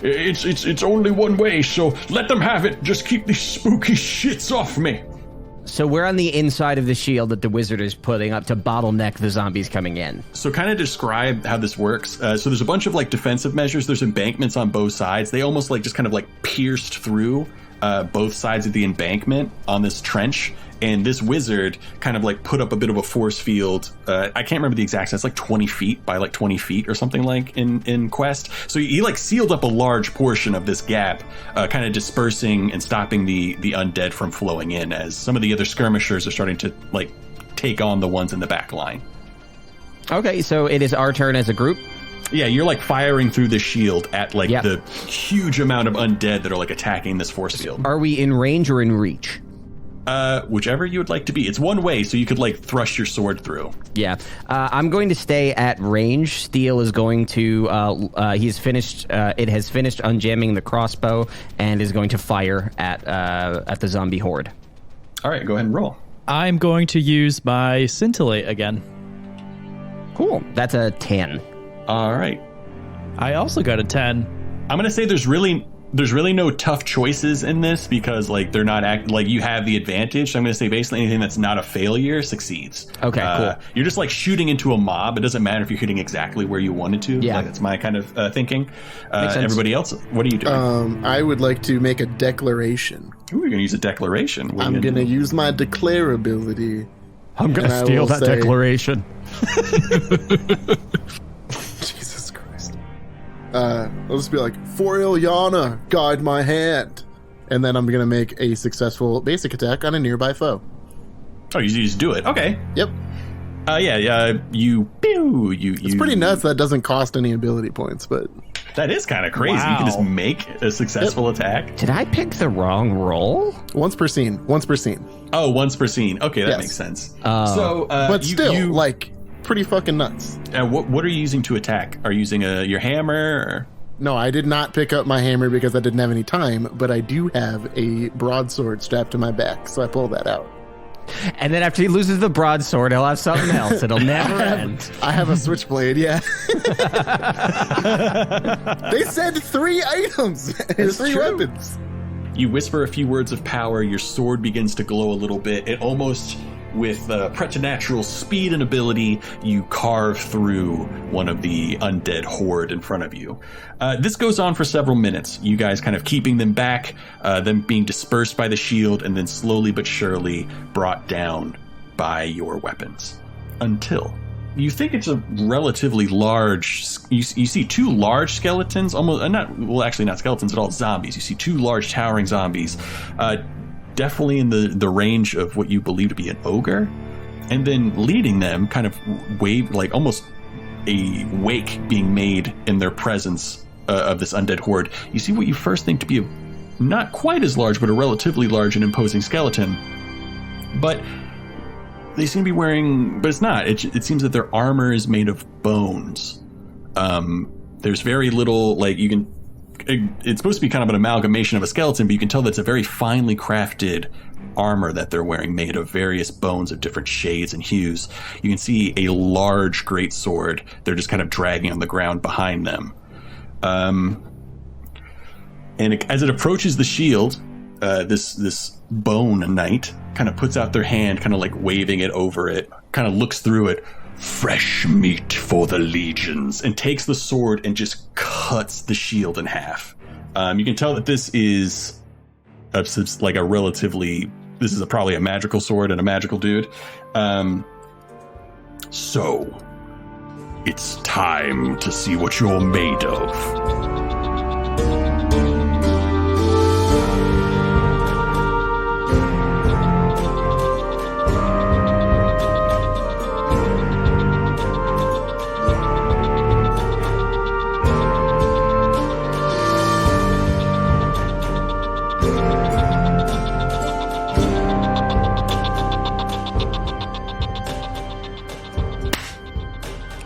It's only one way, so let them have it. Just keep these spooky shits off me. So we're on the inside of the shield that the wizard is putting up to bottleneck the zombies coming in. So kind of describe how this works. So there's a bunch of like defensive measures. There's embankments on both sides. They almost like just kind of like pierced through both sides of the embankment on this trench. And this wizard kind of like put up a bit of a force field. I can't remember the exact size, like 20 feet by like 20 feet or something like in Quest. So he like sealed up a large portion of this gap, kind of dispersing and stopping the undead from flowing in, as some of the other skirmishers are starting to like take on the ones in the back line. Okay, so it is our turn as a group. Yeah, you're like firing through the shield at like the huge amount of undead that are like attacking this force field. Are we in range or in reach? Whichever you would like to be. It's one way, so you could like thrust your sword through. Yeah. I'm going to stay at range. Steel is going to, he's finished, it has finished unjamming the crossbow and is going to fire at the zombie horde. All right, go ahead and roll. I'm going to use my scintillate again. Cool. That's a 10. All right. I also got a 10. I'm going to say there's really no tough choices in this, because like they're not like you have the advantage. So I'm going to say basically anything that's not a failure succeeds. Okay, cool. You're just like shooting into a mob. It doesn't matter if you're hitting exactly where you wanted to. Yeah. Like, that's my kind of thinking. Makes sense. Everybody else, what are you doing? I would like to make a declaration. Ooh, you're going to use a declaration. I'm going to use my declare ability. I'm going to steal that declaration. Jesus Christ. I'll just be like, for Ilyana, guide my hand. And then I'm going to make a successful basic attack on a nearby foe. Oh, you just do it. Okay. Yep. You It's pretty nuts that doesn't cost any ability points, but... That is kind of crazy. Wow. You can just make a successful attack. Did I pick the wrong roll? Once per scene. Oh, once per scene. Okay, that Yes. makes sense. But still, like, pretty fucking nuts. What are you using to attack? Are you using your hammer? Or? No, I did not pick up my hammer because I didn't have any time, but I do have a broadsword strapped to my back, so I pull that out. And then after he loses the broadsword, he'll have something else. It'll never end. I have a switchblade, yeah. They said 3 items. There's 3 weapons. You whisper a few words of power. Your sword begins to glow a little bit. It almost, with preternatural speed and ability, you carve through one of the undead horde in front of you. This goes on for several minutes. You guys kind of keeping them back, them being dispersed by the shield, and then slowly but surely brought down by your weapons. Until you think it's a relatively large... You see 2 large skeletons, almost not skeletons at all, zombies. You see 2 large towering zombies, definitely in the range of what you believe to be an ogre, and then leading them, kind of like almost a wake being made in their presence of this undead horde. You see what you first think to be a not quite as large, but a relatively large and imposing skeleton. But they seem to be wearing, but it's not. It seems that their armor is made of bones. There's very little, like, you can... It's supposed to be kind of an amalgamation of a skeleton, but you can tell that it's a very finely crafted armor that they're wearing made of various bones of different shades and hues. You can see a large great sword they're just kind of dragging on the ground behind them. As it approaches the shield, this bone knight kind of puts out their hand, kind of like waving it over it, kind of looks through it. Fresh meat for the legions, and takes the sword and just cuts the shield in half. You can tell that this is like a relatively, this is probably a magical sword and a magical dude. So it's time to see what you're made of.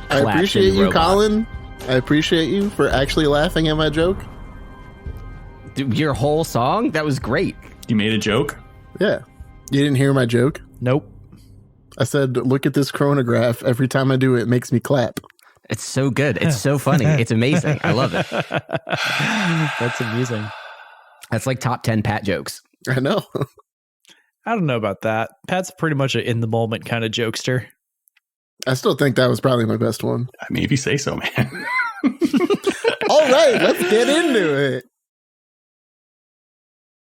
I appreciate you, Colin. I appreciate you for actually laughing at my joke. Dude, your whole song? That was great. You made a joke? Yeah. You didn't hear my joke? Nope. I said, look at this chronograph. Every time I do it, it makes me clap. It's so good. It's so funny. It's amazing. I love it. That's amusing. That's like top 10 Pat jokes. I know. I don't know about that. Pat's pretty much an in-the-moment kind of jokester. I still think that was probably my best one. I mean, if you say so, man. All right, let's get into it.